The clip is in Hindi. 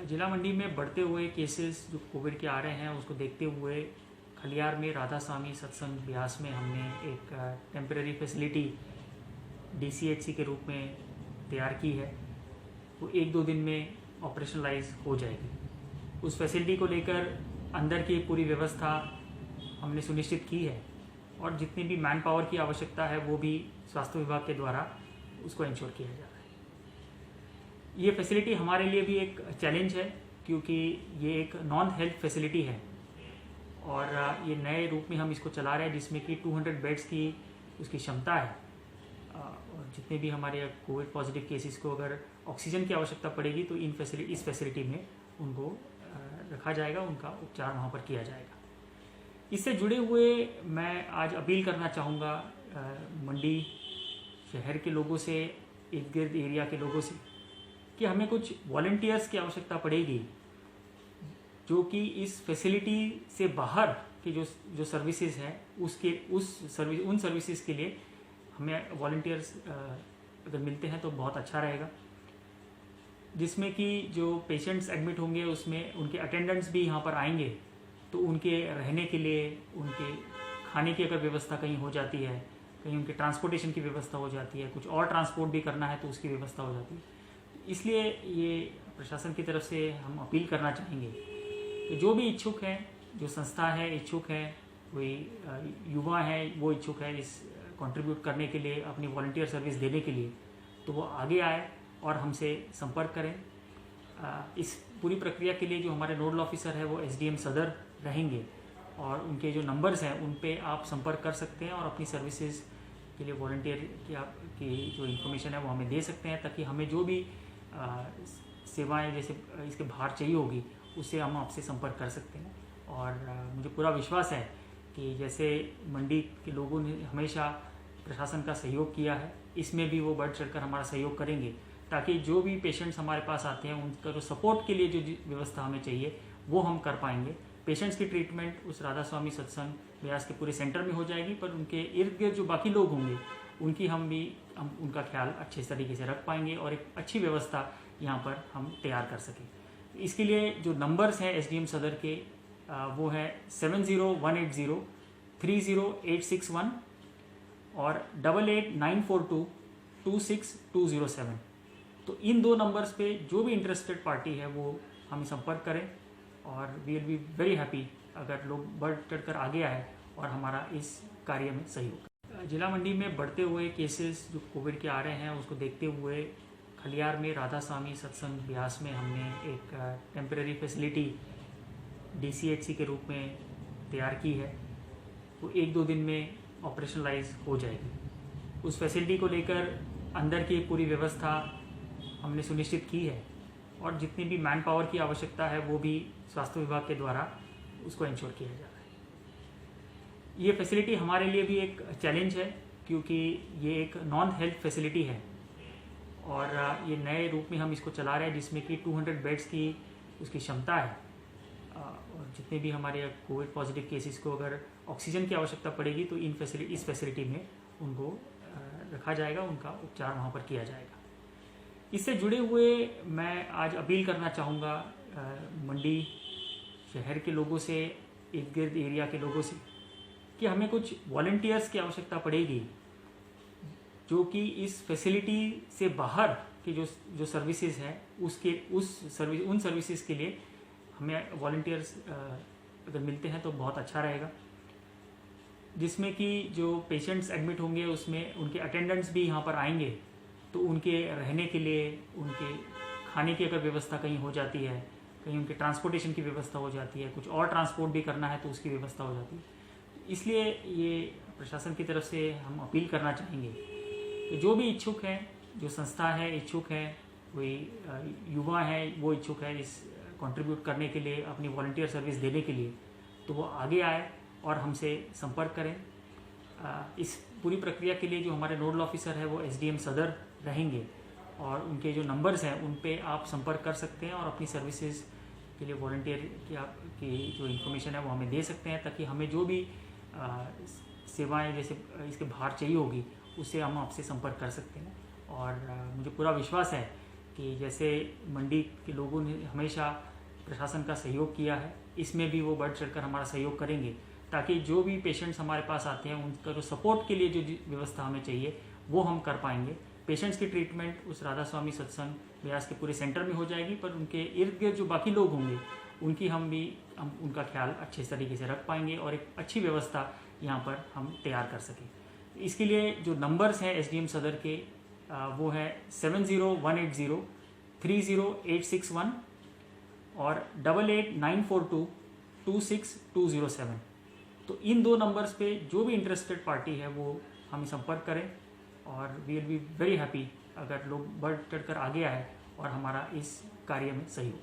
जिला मंडी में बढ़ते हुए केसेस जो कोविड के आ रहे हैं उसको देखते हुए खलियार में राधा स्वामी सत्संग ब्यास में हमने एक टेम्परेरी फैसिलिटी DCHC के रूप में तैयार की है। वो 1-2 दिन में ऑपरेशनलाइज हो जाएगी। उस फैसिलिटी को लेकर अंदर की पूरी व्यवस्था हमने सुनिश्चित की है और जितनी भी मैन पावर की आवश्यकता है वो भी स्वास्थ्य विभाग के द्वारा उसको इंश्योर किया जा रहा है। ये फैसिलिटी हमारे लिए भी एक चैलेंज है क्योंकि ये एक नॉन हेल्थ फैसिलिटी है और ये नए रूप में हम इसको चला रहे हैं जिसमें कि 200 बेड्स की उसकी क्षमता है। और जितने भी हमारे कोविड पॉजिटिव केसेस को अगर ऑक्सीजन की आवश्यकता पड़ेगी तो इस फैसिलिटी में उनको रखा जाएगा, उनका उपचार वहाँ पर किया जाएगा। इससे जुड़े हुए मैं आज अपील करना चाहूँगा मंडी शहर के लोगों से, इर्द गिर्द एरिया के लोगों से कि हमें कुछ वॉलंटियर्स की आवश्यकता पड़ेगी जो कि इस फैसिलिटी से बाहर की जो सर्विसेज हैं उन सर्विसेज के लिए हमें वॉलंटियर्स अगर मिलते हैं तो बहुत अच्छा रहेगा। जिसमें कि जो पेशेंट्स एडमिट होंगे उसमें उनके अटेंडेंट्स भी यहाँ पर आएंगे तो उनके रहने के लिए, उनके खाने की अगर व्यवस्था कहीं हो जाती है, कहीं उनके ट्रांसपोर्टेशन की व्यवस्था हो जाती है, कुछ और ट्रांसपोर्ट भी करना है तो उसकी व्यवस्था हो जाती है। इसलिए ये प्रशासन की तरफ से हम अपील करना चाहेंगे कि जो भी इच्छुक हैं, जो संस्था है इच्छुक है, कोई युवा है वो इच्छुक है इस कंट्रीब्यूट करने के लिए, अपनी वॉलंटियर सर्विस देने के लिए, तो वो आगे आए और हमसे संपर्क करें। इस पूरी प्रक्रिया के लिए जो हमारे नोडल ऑफिसर है वो SDM सदर रहेंगे और उनके जो नंबर्स हैं उन पे आप संपर्क कर सकते हैं और अपनी सर्विसेज के लिए वॉलंटियर की जो इन्फॉर्मेशन है वो हमें दे सकते हैं ताकि हमें जो भी सेवाएं जैसे इसके बाहर चाहिए होगी उससे हम आपसे संपर्क कर सकते हैं। और मुझे पूरा विश्वास है कि जैसे मंडी के लोगों ने हमेशा प्रशासन का सहयोग किया है, इसमें भी वो बढ़ चढ़कर हमारा सहयोग करेंगे ताकि जो भी पेशेंट्स हमारे पास आते हैं उनका जो सपोर्ट के लिए जो व्यवस्था हमें चाहिए वो हम कर पाएंगे। पेशेंट्स की ट्रीटमेंट उस राधा स्वामी सत्संग ब्यास के पूरे सेंटर में हो जाएगी, पर उनके इर्द गिर्द जो बाकी लोग होंगे उनकी हम उनका ख्याल अच्छे तरीके से रख पाएंगे और एक अच्छी व्यवस्था यहाँ पर हम तैयार कर सकें। इसके लिए जो नंबर्स हैं SDM सदर के वो है 7018030861 और 889422626207। तो इन 2 नंबर्स पे जो भी इंटरेस्टेड पार्टी है वो हमें संपर्क करें और we will be very happy अगर लोग बढ़ चढ़कर आगे आए और हमारा इस कार्य में सहयोग करें। जिला मंडी में बढ़ते हुए केसेस जो कोविड के आ रहे हैं उसको देखते हुए खलियार में राधा स्वामी सत्संग ब्यास में हमने एक टेम्परेरी फैसिलिटी DCHC के रूप में तैयार की है। वो 1-2 दिन में ऑपरेशनलाइज हो जाएगी। उस फैसिलिटी को लेकर अंदर की पूरी व्यवस्था हमने सुनिश्चित की है और जितनी भी मैन पावर की आवश्यकता है वो भी स्वास्थ्य विभाग के द्वारा उसको इंश्योर किया जा रहा है। ये फैसिलिटी हमारे लिए भी एक चैलेंज है क्योंकि ये एक नॉन हेल्थ फैसिलिटी है और ये नए रूप में हम इसको चला रहे हैं जिसमें कि 200 बेड्स की उसकी क्षमता है। और जितने भी हमारे कोविड पॉजिटिव केसेस को अगर ऑक्सीजन की आवश्यकता पड़ेगी तो इस फैसिलिटी में उनको रखा जाएगा, उनका उपचार वहाँ पर किया जाएगा। इससे जुड़े हुए मैं आज अपील करना चाहूँगा मंडी शहर के लोगों से, इर्द गिर्द एरिया के लोगों से कि हमें कुछ वॉलंटियर्स की आवश्यकता पड़ेगी जो कि इस फैसिलिटी से बाहर की जो सर्विसेज हैं उन सर्विसेज के लिए हमें वॉलंटियर्स अगर मिलते हैं तो बहुत अच्छा रहेगा। जिसमें कि जो पेशेंट्स एडमिट होंगे उसमें उनके अटेंडेंट्स भी यहाँ पर आएंगे तो उनके रहने के लिए, उनके खाने की अगर व्यवस्था कहीं हो जाती है, कहीं उनके ट्रांसपोर्टेशन की व्यवस्था हो जाती है, कुछ और ट्रांसपोर्ट भी करना है तो उसकी व्यवस्था हो जाती है। इसलिए ये प्रशासन की तरफ से हम अपील करना चाहेंगे कि जो भी इच्छुक हैं, जो संस्था है इच्छुक है, कोई युवा है वो इच्छुक है इस कंट्रीब्यूट करने के लिए, अपनी वॉलंटियर सर्विस देने के लिए, तो वो आगे आए और हमसे संपर्क करें। इस पूरी प्रक्रिया के लिए जो हमारे नोडल ऑफिसर है वो SDM सदर रहेंगे और उनके जो नंबर्स हैं उन पे आप संपर्क कर सकते हैं और अपनी सर्विसेज के लिए वॉलंटियर की जो इन्फॉर्मेशन है वो हमें दे सकते हैं ताकि हमें जो भी सेवाएं जैसे इसके बाहर चाहिए होगी उससे हम आपसे संपर्क कर सकते हैं। और मुझे पूरा विश्वास है कि जैसे मंडी के लोगों ने हमेशा प्रशासन का सहयोग किया है, इसमें भी वो बढ़ चढ़कर हमारा सहयोग करेंगे, ताकि जो भी पेशेंट्स हमारे पास आते हैं उनका जो सपोर्ट के लिए जो व्यवस्था हमें चाहिए वो हम कर पाएंगे। पेशेंट्स की ट्रीटमेंट उस राधा स्वामी सत्संग ब्यास के पूरे सेंटर में हो जाएगी, पर उनके इर्द गिर्द जो बाकी लोग होंगे हम उनका ख्याल अच्छे तरीके से रख पाएंगे और एक अच्छी व्यवस्था यहाँ पर हम तैयार कर सकें। इसके लिए जो नंबर्स हैं एसडीएम सदर के वो है 7018030861 और 889422626207। तो इन 2 नंबर्स पे जो भी इंटरेस्टेड पार्टी है वो हमें संपर्क करें और we will be very happy अगर लोग बढ़ चढ़कर आगे आए और हमारा इस कार्य में सहयोग।